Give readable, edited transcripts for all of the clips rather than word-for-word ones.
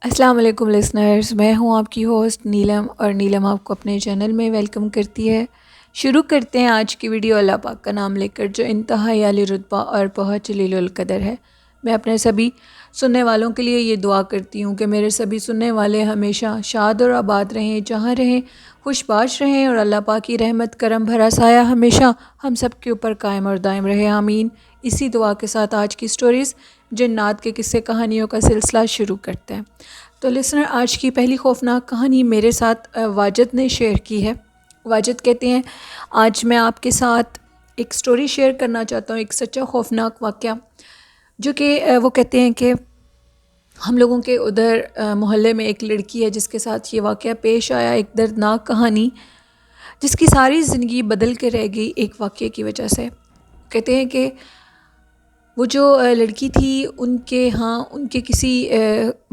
السلام علیکم لسنرز، میں ہوں آپ کی ہوسٹ نیلم، اور نیلم آپ کو اپنے چینل میں ویلکم کرتی ہے۔ شروع کرتے ہیں آج کی ویڈیو اللہ پاک کا نام لے کر، جو انتہائی عالی رتبہ اور بہت جلیل القدر ہے۔ میں اپنے سبھی سننے والوں کے لیے یہ دعا کرتی ہوں کہ میرے سبھی سننے والے ہمیشہ شاد اور آباد رہیں، جہاں رہیں خوش باش رہیں، اور اللہ پاک کی رحمت کرم بھرا سایہ ہمیشہ ہم سب کے اوپر قائم اور دائم رہے، آمین۔ اسی دعا کے ساتھ آج کی سٹوریز جنات کے قصے کہانیوں کا سلسلہ شروع کرتے ہیں۔ تو لسنر، آج کی پہلی خوفناک کہانی میرے ساتھ واجد نے شیئر کی ہے۔ واجد کہتے ہیں، آج میں آپ کے ساتھ ایک سٹوری شیئر کرنا چاہتا ہوں، ایک سچا خوفناک واقعہ، جو کہ وہ کہتے ہیں کہ ہم لوگوں کے ادھر محلے میں ایک لڑکی ہے جس کے ساتھ یہ واقعہ پیش آیا، ایک دردناک کہانی جس کی ساری زندگی بدل کے رہ گئی ایک واقعے کی وجہ سے۔ کہتے ہیں کہ وہ جو لڑکی تھی، ان کے کسی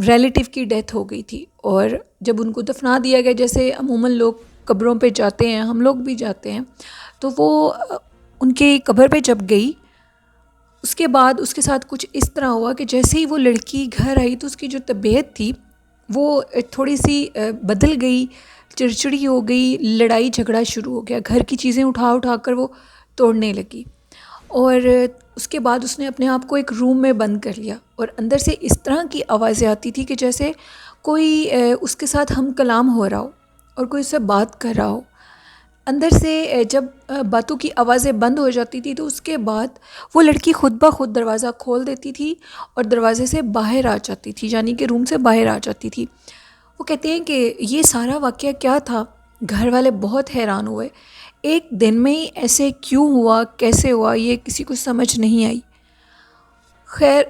ریلیٹیو کی ڈیتھ ہو گئی تھی، اور جب ان کو دفنا دیا گیا، جیسے عموماً لوگ قبروں پہ جاتے ہیں، ہم لوگ بھی جاتے ہیں، تو وہ ان کے قبر پہ جب گئی، اس کے بعد اس کے ساتھ کچھ اس طرح ہوا کہ جیسے ہی وہ لڑکی گھر آئی تو اس کی جو طبیعت تھی وہ تھوڑی سی بدل گئی، چڑچڑی ہو گئی، لڑائی جھگڑا شروع ہو گیا، گھر کی چیزیں اٹھا اٹھا کر وہ توڑنے لگی، اور اس کے بعد اس نے اپنے آپ کو ایک روم میں بند کر لیا، اور اندر سے اس طرح کی آوازیں آتی تھی کہ جیسے کوئی اس کے ساتھ ہم کلام ہو رہا ہو اور کوئی اس سے بات کر رہا ہو۔ اندر سے جب باتوں کی آوازیں بند ہو جاتی تھی تو اس کے بعد وہ لڑکی خود بخود دروازہ کھول دیتی تھی اور دروازے سے باہر آ جاتی تھی، یعنی کہ روم سے باہر آ جاتی تھی۔ وہ کہتے ہیں کہ یہ سارا واقعہ کیا تھا، گھر والے بہت حیران ہوئے، ایک دن میں ہی ایسے کیوں ہوا، کیسے ہوا، یہ کسی کو سمجھ نہیں آئی۔ خیر،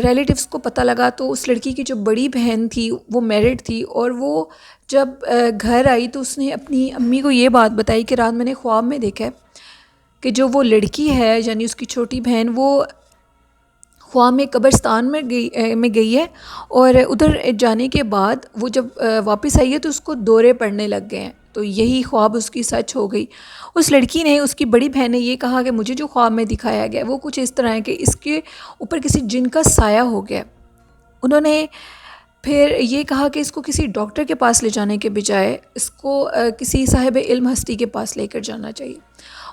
ریلیٹیوز کو پتہ لگا تو اس لڑکی کی جو بڑی بہن تھی وہ میرڈ تھی، اور وہ جب گھر آئی تو اس نے اپنی امی کو یہ بات بتائی کہ رات میں نے خواب میں دیکھا ہے کہ جو وہ لڑکی ہے، یعنی اس کی چھوٹی بہن، وہ خواب میں قبرستان میں گئی ہے، اور ادھر جانے کے بعد وہ جب واپس آئی ہے تو اس کو دورے پڑنے لگ گئے ہیں، تو یہی خواب اس کی سچ ہو گئی۔ اس لڑکی نے، اس کی بڑی بہن نے یہ کہا کہ مجھے جو خواب میں دکھایا گیا وہ کچھ اس طرح ہے کہ اس کے اوپر کسی جن کا سایہ ہو گیا۔ انہوں نے پھر یہ کہا کہ اس کو کسی ڈاکٹر کے پاس لے جانے کے بجائے اس کو کسی صاحب علم ہستی کے پاس لے کر جانا چاہیے۔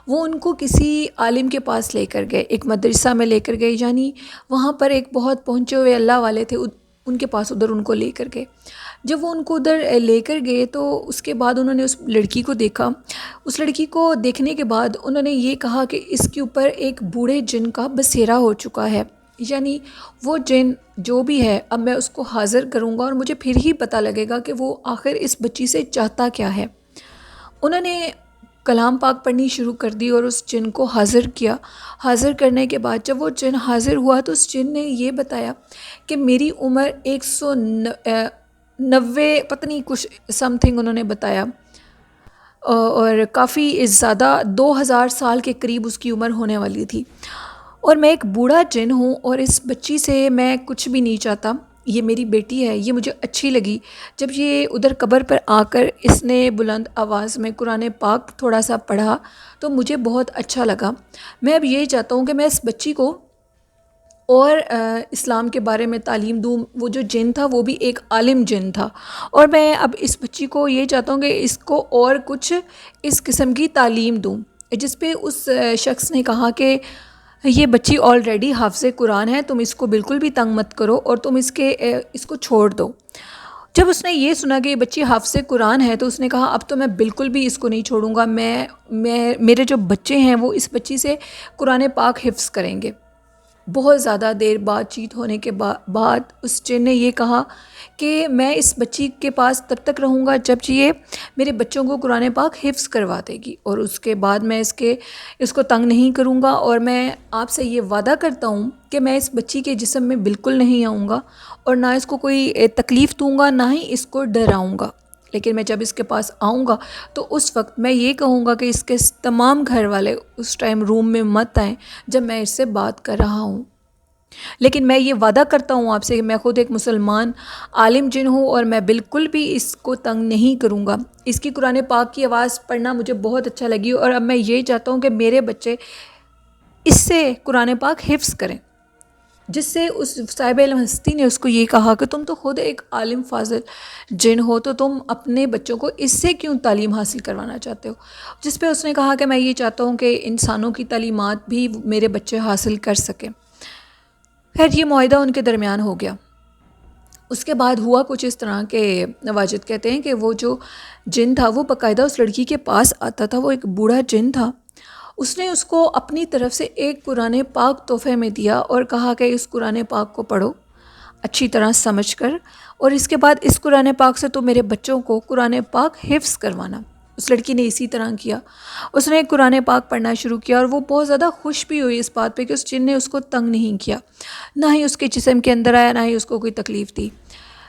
وہ ان کو کسی عالم کے پاس لے کر گئے، ایک مدرسہ میں لے کر گئے، یعنی وہاں پر ایک بہت پہنچے ہوئے اللہ والے تھے، ان کے پاس ادھر ان کو لے کر گئے۔ جب وہ ان کو ادھر لے کر گئے تو اس کے بعد انہوں نے اس لڑکی کو دیکھا۔ اس لڑکی کو دیکھنے کے بعد انہوں نے یہ کہا کہ اس کے اوپر ایک بوڑھے جن کا بسیرا ہو چکا ہے، یعنی وہ جن جو بھی ہے اب میں اس کو حاضر کروں گا اور مجھے پھر ہی پتہ لگے گا کہ وہ آخر اس بچی سے چاہتا کیا ہے۔ انہوں نے کلام پاک پڑھنی شروع کر دی اور اس جن کو حاضر کیا۔ حاضر کرنے کے بعد جب وہ جن حاضر ہوا تو اس جن نے یہ بتایا کہ میری عمر 190 پتہ نہیں کچھ سم تھنگ انہوں نے بتایا، اور کافی زیادہ 2000 سال کے قریب اس کی عمر ہونے والی تھی، اور میں ایک بوڑھا جن ہوں، اور اس بچی سے میں کچھ بھی نہیں چاہتا، یہ میری بیٹی ہے، یہ مجھے اچھی لگی۔ جب یہ ادھر قبر پر آ کر اس نے بلند آواز میں قرآن پاک تھوڑا سا پڑھا تو مجھے بہت اچھا لگا۔ میں اب یہی چاہتا ہوں کہ میں اس بچی کو اور اسلام کے بارے میں تعلیم دوں۔ وہ جو جن تھا وہ بھی ایک عالم جن تھا، اور میں اب اس بچی کو یہ چاہتا ہوں کہ اس کو اور کچھ اس قسم کی تعلیم دوں۔ جس پہ اس شخص نے کہا کہ یہ بچی آلریڈی حافظ قرآن ہے، تم اس کو بالکل بھی تنگ مت کرو اور تم اس کو چھوڑ دو۔ جب اس نے یہ سنا کہ یہ بچی حافظ قرآن ہے تو اس نے کہا اب تو میں بالکل بھی اس کو نہیں چھوڑوں گا، میرے جو بچے ہیں وہ اس بچی سے قرآن پاک حفظ کریں گے۔ بہت زیادہ دیر بات چیت ہونے کے بعد اس جن نے یہ کہا کہ میں اس بچی کے پاس تب تک رہوں گا جب یہ میرے بچوں کو قرآن پاک حفظ کروا دے گی، اور اس کے بعد میں اس کو تنگ نہیں کروں گا، اور میں آپ سے یہ وعدہ کرتا ہوں کہ میں اس بچی کے جسم میں بالکل نہیں آؤں گا اور نہ اس کو کوئی تکلیف دوں گا، نہ ہی اس کو ڈراؤں گا۔ لیکن میں جب اس کے پاس آؤں گا تو اس وقت میں یہ کہوں گا کہ اس کے تمام گھر والے اس ٹائم روم میں مت آئیں جب میں اس سے بات کر رہا ہوں۔ لیکن میں یہ وعدہ کرتا ہوں آپ سے کہ میں خود ایک مسلمان عالم جن ہوں اور میں بالکل بھی اس کو تنگ نہیں کروں گا۔ اس کی قرآن پاک کی آواز پڑھنا مجھے بہت اچھا لگی، اور اب میں یہ چاہتا ہوں کہ میرے بچے اس سے قرآن پاک حفظ کریں۔ جس سے اس صاحب علم ہستی نے اس کو یہ کہا کہ تم تو خود ایک عالم فاضل جن ہو، تو تم اپنے بچوں کو اس سے کیوں تعلیم حاصل کروانا چاہتے ہو؟ جس پہ اس نے کہا کہ میں یہ چاہتا ہوں کہ انسانوں کی تعلیمات بھی میرے بچے حاصل کر سکیں۔ خیر یہ معاہدہ ان کے درمیان ہو گیا۔ اس کے بعد ہوا کچھ اس طرح کہ واجد کہتے ہیں کہ وہ جو جن تھا وہ باقاعدہ اس لڑکی کے پاس آتا تھا، وہ ایک بوڑھا جن تھا۔ اس نے اس کو اپنی طرف سے ایک قرآن پاک تحفے میں دیا اور کہا کہ اس قرآن پاک کو پڑھو اچھی طرح سمجھ کر، اور اس کے بعد اس قرآن پاک سے تو میرے بچوں کو قرآن پاک حفظ کروانا۔ اس لڑکی نے اسی طرح کیا، اس نے قرآن پاک پڑھنا شروع کیا، اور وہ بہت زیادہ خوش بھی ہوئی اس بات پہ کہ اس جن نے اس کو تنگ نہیں کیا، نہ ہی اس کے جسم کے اندر آیا، نہ ہی اس کو کوئی تکلیف دی۔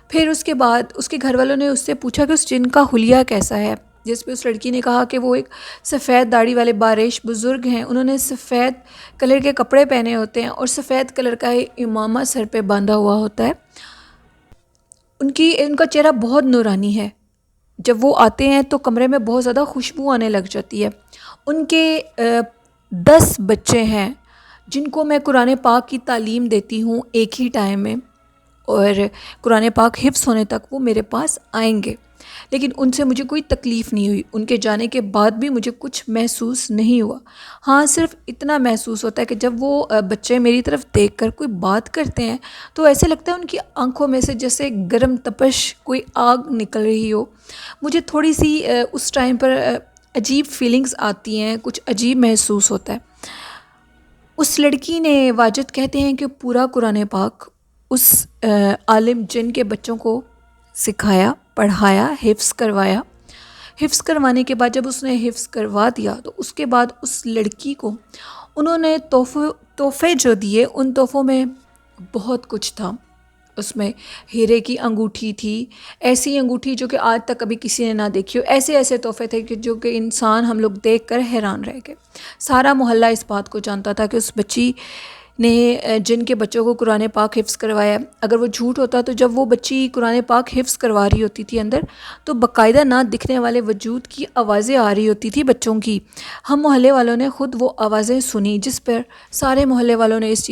پھر اس کے بعد اس کے گھر والوں نے اس سے پوچھا کہ اس جن کا حلیہ کیسا ہے، جس پہ اس لڑکی نے کہا کہ وہ ایک سفید داڑھی والے باریش بزرگ ہیں، انہوں نے سفید کلر کے کپڑے پہنے ہوتے ہیں اور سفید کلر کا امامہ سر پہ باندھا ہوا ہوتا ہے، ان کا چہرہ بہت نورانی ہے، جب وہ آتے ہیں تو کمرے میں بہت زیادہ خوشبو آنے لگ جاتی ہے۔ ان کے 10 بچے ہیں جن کو میں قرآن پاک کی تعلیم دیتی ہوں ایک ہی ٹائم میں، اور قرآن پاک حفظ ہونے تک وہ میرے پاس آئیں گے، لیکن ان سے مجھے کوئی تکلیف نہیں ہوئی، ان کے جانے کے بعد بھی مجھے کچھ محسوس نہیں ہوا۔ ہاں صرف اتنا محسوس ہوتا ہے کہ جب وہ بچے میری طرف دیکھ کر کوئی بات کرتے ہیں تو ایسے لگتا ہے ان کی آنکھوں میں سے جیسے گرم تپش کوئی آگ نکل رہی ہو۔ مجھے تھوڑی سی اس ٹائم پر عجیب فیلنگز آتی ہیں، کچھ عجیب محسوس ہوتا ہے۔ اس لڑکی نے، واجد کہتے ہیں کہ پورا قرآن پاک اس عالم جن کے بچوں کو سکھایا، پڑھایا، حفظ کروایا۔ حفظ کروانے کے بعد جب اس نے حفظ کروا دیا تو اس کے بعد اس لڑکی کو انہوں نے تحفے جو دیے، ان تحفوں میں بہت کچھ تھا۔ اس میں ہیرے کی انگوٹھی تھی، ایسی انگوٹھی جو کہ آج تک کبھی کسی نے نہ دیکھی ہو، ایسے ایسے تحفے تھے کہ جو کہ انسان ہم لوگ دیکھ کر حیران رہ گئے۔ سارا محلہ اس بات کو جانتا تھا کہ اس بچی نے جن کے بچوں کو قرآن پاک حفظ کروایا۔ اگر وہ جھوٹ ہوتا تو جب وہ بچی قرآن پاک حفظ کروا رہی ہوتی تھی اندر، تو باقاعدہ نہ دکھنے والے وجود کی آوازیں آ رہی ہوتی تھی بچوں کی۔ ہم محلے والوں نے خود وہ آوازیں سنی، جس پر سارے محلے والوں نے اس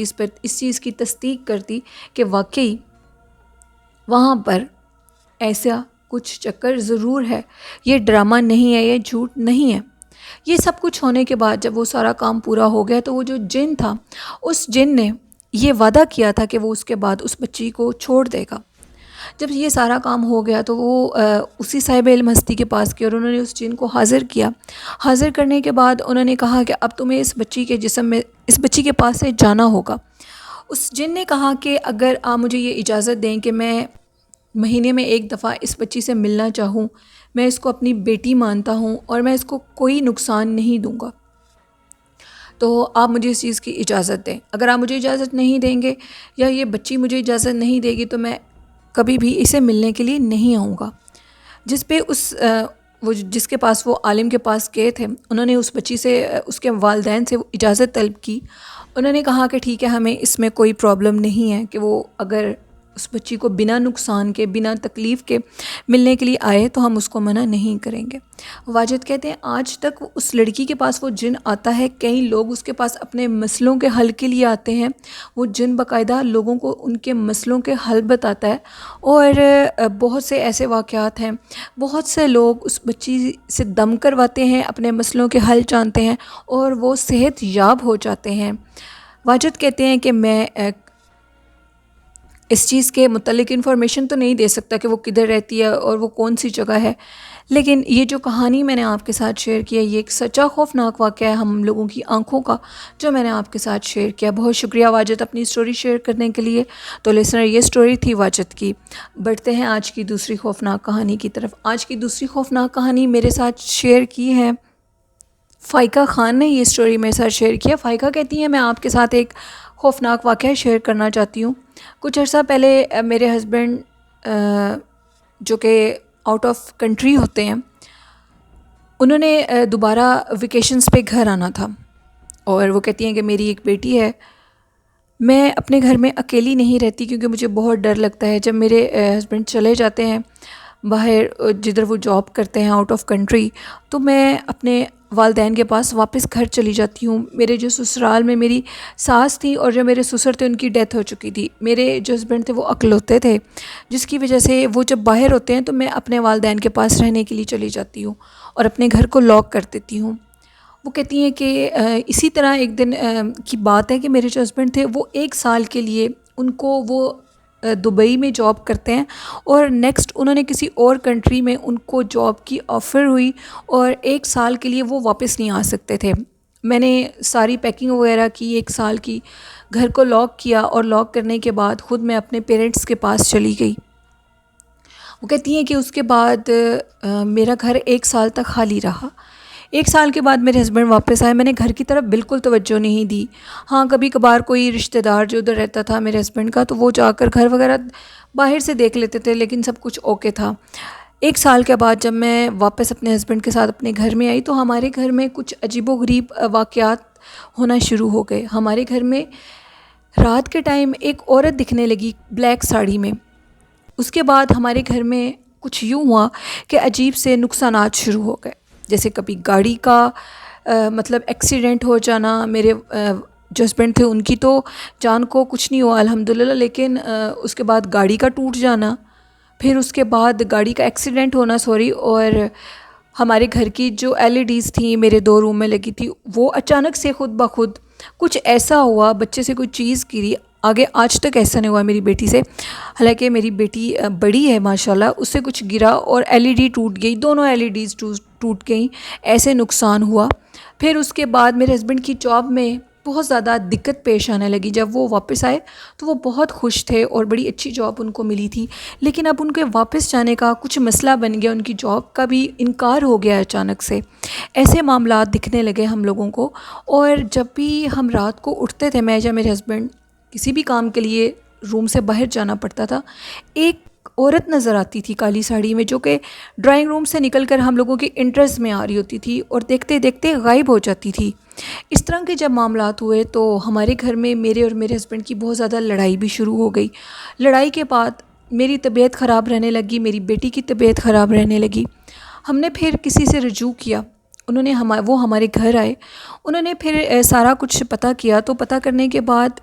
چیز کی تصدیق کر دی کہ واقعی وہاں پر ایسا کچھ چکر ضرور ہے، یہ ڈرامہ نہیں ہے، یہ جھوٹ نہیں ہے۔ یہ سب کچھ ہونے کے بعد جب وہ سارا کام پورا ہو گیا تو وہ جو جن تھا، اس جن نے یہ وعدہ کیا تھا کہ وہ اس کے بعد اس بچی کو چھوڑ دے گا۔ جب یہ سارا کام ہو گیا تو وہ اسی صاحب علم ہستی کے پاس گیا اور انہوں نے اس جن کو حاضر کیا۔ حاضر کرنے کے بعد انہوں نے کہا کہ اب تمہیں اس بچی کے جسم میں، اس بچی کے پاس سے جانا ہوگا۔ اس جن نے کہا کہ اگر آپ مجھے یہ اجازت دیں کہ میں مہینے میں ایک دفعہ اس بچی سے ملنا چاہوں، میں اس کو اپنی بیٹی مانتا ہوں اور میں اس کو کوئی نقصان نہیں دوں گا، تو آپ مجھے اس چیز کی اجازت دیں۔ اگر آپ مجھے اجازت نہیں دیں گے یا یہ بچی مجھے اجازت نہیں دے گی تو میں کبھی بھی اسے ملنے کے لیے نہیں آؤں گا۔ جس پہ وہ جس کے پاس وہ عالم کے پاس گئے تھے، انہوں نے اس بچی سے، اس کے والدین سے اجازت طلب کی۔ انہوں نے کہا کہ ٹھیک ہے، ہمیں اس میں کوئی پرابلم نہیں ہے کہ وہ اگر اس بچی کو بنا نقصان کے، بنا تکلیف کے ملنے کے لیے آئے تو ہم اس کو منع نہیں کریں گے۔ واجد کہتے ہیں آج تک اس لڑکی کے پاس وہ جن آتا ہے، کئی لوگ اس کے پاس اپنے مسئلوں کے حل کے لیے آتے ہیں، وہ جن باقاعدہ لوگوں کو ان کے مسئلوں کے حل بتاتا ہے، اور بہت سے ایسے واقعات ہیں، بہت سے لوگ اس بچی سے دم کرواتے ہیں، اپنے مسئلوں کے حل جانتے ہیں اور وہ صحت یاب ہو جاتے ہیں۔ واجد کہتے ہیں کہ میں اس چیز کے متعلق انفارمیشن تو نہیں دے سکتا کہ وہ کدھر رہتی ہے اور وہ کون سی جگہ ہے، لیکن یہ جو کہانی میں نے آپ کے ساتھ شیئر کیا، یہ ایک سچا خوفناک واقعہ ہے ہم لوگوں کی آنکھوں کا، جو میں نے آپ کے ساتھ شیئر کیا۔ بہت شکریہ واجد اپنی سٹوری شیئر کرنے کے لیے۔ تو لسنر، یہ سٹوری تھی واجد کی۔ بڑھتے ہیں آج کی دوسری خوفناک کہانی کی طرف۔ آج کی دوسری خوفناک کہانی میرے ساتھ شیئر کی ہے فائقہ خان نے، یہ سٹوری میرے ساتھ شیئر کیا۔ فائقہ کہتی ہیں میں آپ کے ساتھ ایک خوفناک واقعہ شیئر کرنا چاہتی ہوں۔ کچھ عرصہ پہلے میرے ہسبینڈ جو کہ آؤٹ آف کنٹری ہوتے ہیں، انہوں نے دوبارہ ویکیشنز پہ گھر آنا تھا، اور وہ کہتی ہیں کہ میری ایک بیٹی ہے، میں اپنے گھر میں اکیلی نہیں رہتی کیونکہ مجھے بہت ڈر لگتا ہے جب میرے ہسبینڈ چلے جاتے ہیں باہر جدھر وہ جاب کرتے ہیں آؤٹ آف کنٹری، تو میں اپنے والدین کے پاس واپس گھر چلی جاتی ہوں۔ میرے جو سسرال میں میری ساس تھی اور جو میرے سسر تھے ان کی ڈیتھ ہو چکی تھی۔ میرے جو ہسبینڈ تھے وہ اکلوتے تھے، جس کی وجہ سے وہ جب باہر ہوتے ہیں تو میں اپنے والدین کے پاس رہنے کے لیے چلی جاتی ہوں اور اپنے گھر کو لاک کر دیتی ہوں۔ وہ کہتی ہیں کہ اسی طرح ایک دن کی بات ہے کہ میرے جو ہسبینڈ تھے وہ 1 سال کے لیے ان کو وہ دبئی میں جاب کرتے ہیں، اور نیکسٹ انہوں نے کسی اور کنٹری میں ان کو جاب کی آفر ہوئی، اور 1 سال کے لیے وہ واپس نہیں آ سکتے تھے۔ میں نے ساری پیکنگ وغیرہ کی 1 سال کی، گھر کو لاک کیا، اور لاک کرنے کے بعد خود میں اپنے پیرنٹس کے پاس چلی گئی۔ وہ کہتی ہیں کہ اس کے بعد میرا گھر 1 سال تک خالی رہا۔ 1 سال کے بعد میرے ہسبینڈ واپس آئے۔ میں نے گھر کی طرف بالکل توجہ نہیں دی۔ ہاں کبھی کبھار کوئی رشتہ دار جو ادھر رہتا تھا میرے ہسبینڈ کا، تو وہ جا کر گھر وغیرہ باہر سے دیکھ لیتے تھے، لیکن سب کچھ اوکے تھا۔ 1 سال کے بعد جب میں واپس اپنے ہسبینڈ کے ساتھ اپنے گھر میں آئی تو ہمارے گھر میں کچھ عجیب و غریب واقعات ہونا شروع ہو گئے۔ ہمارے گھر میں رات کے ٹائم ایک عورت دکھنے لگی بلیک ساڑی میں۔ اس کے بعد ہمارے گھر میں کچھ یوں ہوا کہ عجیب سے نقصانات شروع ہو گئے، جیسے کبھی گاڑی کا مطلب ایکسیڈنٹ ہو جانا۔ میرے جو ہسبینڈ تھے ان کی تو جان کو کچھ نہیں ہوا الحمدللہ، لیکن اس کے بعد گاڑی کا ٹوٹ جانا، پھر اس کے بعد گاڑی کا ایکسیڈنٹ ہونا اور ہمارے گھر کی جو LEDs تھیں میرے 2 روم میں لگی تھی، وہ اچانک سے خود بخود کچھ ایسا ہوا، بچے سے کوئی چیز گری۔ آگے آج تک ایسا نہیں ہوا میری بیٹی سے، حالانکہ میری بیٹی بڑی ہے ماشاءاللہ، اس سے کچھ گرا اور LED ٹوٹ گئی، دونوں LEDs ٹوٹ گئیں، ایسے نقصان ہوا۔ پھر اس کے بعد میرے ہسبینڈ کی جاب میں بہت زیادہ دقت پیش آنے لگی۔ جب وہ واپس آئے تو وہ بہت خوش تھے اور بڑی اچھی جاب ان کو ملی تھی، لیکن اب ان کے واپس جانے کا کچھ مسئلہ بن گیا، ان کی جاب کا بھی انکار ہو گیا اچانک سے۔ ایسے معاملات دکھنے لگے ہم لوگوں کو، اور جب بھی ہم رات کو اٹھتے تھے، میں یا میرے ہسبینڈ کسی بھی کام کے لیے روم سے باہر جانا پڑتا تھا، ایک عورت نظر آتی تھی کالی ساڑی میں، جو کہ ڈرائنگ روم سے نکل کر ہم لوگوں کے انٹرس میں آ رہی ہوتی تھی اور دیکھتے دیکھتے غائب ہو جاتی تھی۔ اس طرح کے جب معاملات ہوئے تو ہمارے گھر میں میرے اور میرے ہسبینڈ کی بہت زیادہ لڑائی بھی شروع ہو گئی۔ لڑائی کے بعد میری طبیعت خراب رہنے لگی، میری بیٹی کی طبیعت خراب رہنے لگی۔ ہم نے پھر کسی سے رجوع کیا، وہ ہمارے گھر آئے، انہوں نے پھر سارا کچھ پتہ کیا، تو پتہ کرنے کے بعد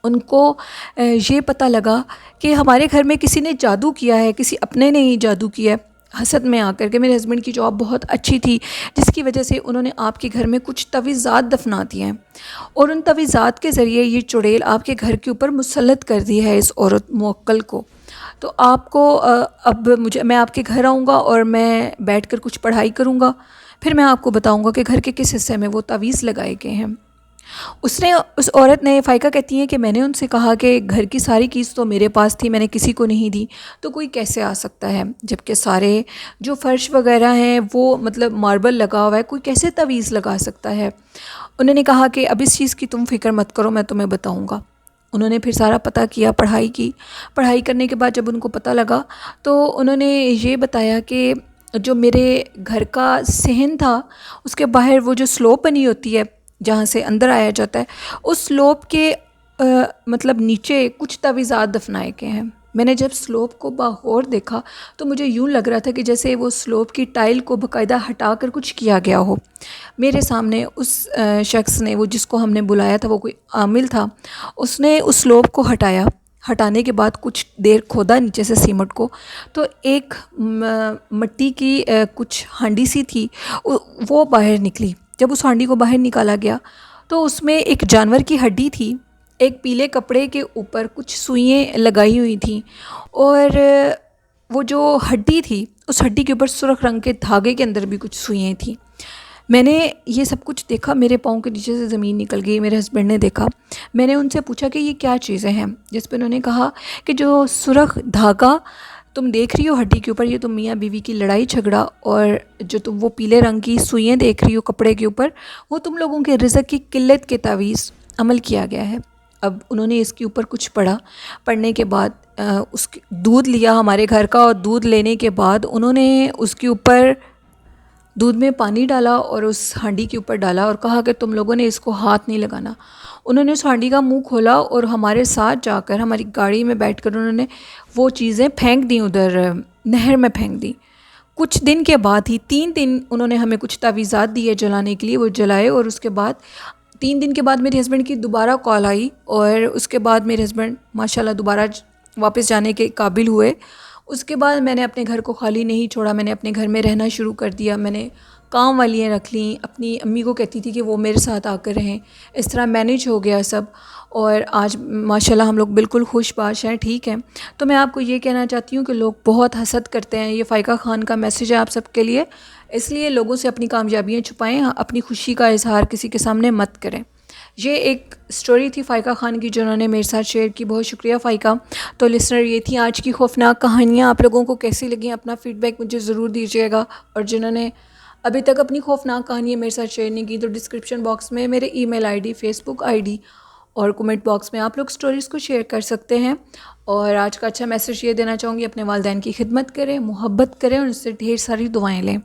ان کو یہ پتہ لگا کہ ہمارے گھر میں کسی نے جادو کیا ہے، کسی اپنے نے ہی جادو کیا ہے، حسد میں آ کر کے۔ میرے ہسبینڈ کی جاب بہت اچھی تھی، جس کی وجہ سے انہوں نے آپ کے گھر میں کچھ تعویذات دفنا دیے ہیں، اور ان تعویذات کے ذریعے یہ چڑیل آپ کے گھر کے اوپر مسلط کر دی ہے اس عورت موکل کو۔ تو آپ کو اب میں آپ کے گھر آؤں گا اور میں بیٹھ کر کچھ پڑھائی کروں گا، پھر میں آپ کو بتاؤں گا کہ گھر کے کس حصے میں وہ تعویذ لگائے گئے ہیں۔ اس عورت نے، فائقہ کہتی ہیں کہ میں نے ان سے کہا کہ گھر کی ساری چیز تو میرے پاس تھی، میں نے کسی کو نہیں دی، تو کوئی کیسے آ سکتا ہے، جبکہ سارے جو فرش وغیرہ ہیں وہ مطلب ماربل لگا ہوا ہے، کوئی کیسے تعویذ لگا سکتا ہے۔ انہوں نے کہا کہ اب اس چیز کی تم فکر مت کرو، میں تمہیں بتاؤں گا۔ انہوں نے پھر سارا پتہ کیا، پڑھائی کی، پڑھائی کرنے کے بعد جب ان کو پتہ لگا تو انہوں نے یہ بتایا کہ جو میرے گھر کا صحن تھا اس کے باہر وہ جو سلوپ بنی ہوتی ہے جہاں سے اندر آیا جاتا ہے، اس سلوپ کے مطلب نیچے کچھ تعویذات دفنائے گئے ہیں۔ میں نے جب سلوپ کو باغور دیکھا تو مجھے یوں لگ رہا تھا کہ جیسے وہ سلوپ کی ٹائل کو باقاعدہ ہٹا کر کچھ کیا گیا ہو۔ میرے سامنے اس شخص نے، وہ جس کو ہم نے بلایا تھا، وہ کوئی عامل تھا، اس نے اس سلوپ کو ہٹانے کے بعد کچھ دیر کھودا نیچے سے سیمنٹ کو، تو ایک مٹی کی کچھ ہانڈی سی تھی، وہ باہر نکلی۔ جب اس ہانڈی کو باہر نکالا گیا تو اس میں ایک جانور کی ہڈی تھی، ایک پیلے کپڑے کے اوپر کچھ سوئیں لگائی ہوئی تھیں، اور وہ جو ہڈی تھی اس ہڈی کے اوپر سرخ رنگ کے دھاگے کے اندر بھی کچھ سوئیں تھیں۔ میں نے یہ سب کچھ دیکھا، میرے پاؤں کے نیچے سے زمین نکل گئی۔ میرے ہسبینڈ نے دیکھا، میں نے ان سے پوچھا کہ یہ کیا چیزیں ہیں، جس پہ انہوں نے کہا کہ جو سرخ دھاگا تم دیکھ رہی ہو ہڈی کے اوپر، یہ تم میاں بیوی کی لڑائی جھگڑا، اور جو تم وہ پیلے رنگ کی سوئیں دیکھ رہی ہو کپڑے کے اوپر، وہ تم لوگوں کے رزق کی قلت کے تعویذ عمل کیا گیا ہے۔ اب انہوں نے اس کے اوپر کچھ پڑھا، پڑھنے کے بعد دودھ لیا ہمارے گھر کا، اور دودھ لینے کے بعد انہوں نے اس کے اوپر دودھ میں پانی ڈالا اور اس ہانڈی کے اوپر ڈالا اور کہا کہ تم لوگوں نے اس کو ہاتھ نہیں لگانا۔ انہوں نے اس ہانڈی کا منہ کھولا اور ہمارے ساتھ جا کر ہماری گاڑی میں بیٹھ کر انہوں نے وہ چیزیں پھینک دیں ادھر نہر میں پھینک دی۔ کچھ دن کے بعد ہی 3 دن انہوں نے ہمیں کچھ تعویذات دیے جلانے کے لیے، وہ جلائے، اور اس کے بعد 3 دن کے بعد میرے ہسبینڈ کی دوبارہ کال آئی، اور اس کے بعد میرے ہسبینڈ ماشاءاللہ دوبارہ واپس جانے کے قابل ہوئے۔ اس کے بعد میں نے اپنے گھر کو خالی نہیں چھوڑا، میں نے اپنے گھر میں رہنا شروع کر دیا، میں نے کام والیاں رکھ لیں، اپنی امی کو کہتی تھی کہ وہ میرے ساتھ آ کر رہیں، اس طرح مینیج ہو گیا سب، اور آج ماشاءاللہ ہم لوگ بالکل خوش باش ہیں، ٹھیک ہیں۔ تو میں آپ کو یہ کہنا چاہتی ہوں کہ لوگ بہت حسد کرتے ہیں، یہ فائقہ خان کا میسیج ہے آپ سب کے لیے، اس لیے لوگوں سے اپنی کامیابیاں چھپائیں، اپنی خوشی کا اظہار کسی کے سامنے مت کریں۔ یہ ایک سٹوری تھی فائقہ خان کی جو انہوں نے میرے ساتھ شیئر کی، بہت شکریہ فائقہ۔ تو لسنر، یہ تھی آج کی خوفناک کہانیاں، آپ لوگوں کو کیسی لگیں اپنا فیڈ بیک مجھے ضرور دیجیے گا، اور جنہوں نے ابھی تک اپنی خوفناک کہانیاں میرے ساتھ شیئر نہیں کی تو ڈسکرپشن باکس میں میرے email ID, Facebook ID اور کمنٹ باکس میں آپ لوگ سٹوریز کو شیئر کر سکتے ہیں۔ اور آج کا اچھا میسیج یہ دینا چاہوں گی، اپنے والدین کی خدمت کریں، محبت کریں، اور اس سے ڈھیر ساری دعائیں لیں،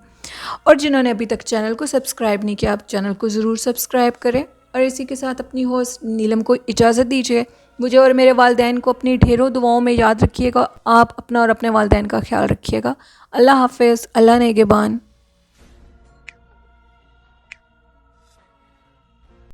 اور جنہوں نے ابھی تک چینل کو سبسکرائب نہیں کیا آپ چینل کو ضرور سبسکرائب کریں، اور اسی کے ساتھ اپنی ہوسٹ نیلم کو اجازت دیجیے، مجھے اور میرے والدین کو اپنی ڈھیروں دعاؤں میں یاد رکھیے گا، آپ اپنا اور اپنے والدین کا خیال رکھیے گا۔ اللہ حافظ، اللہ نگہبان۔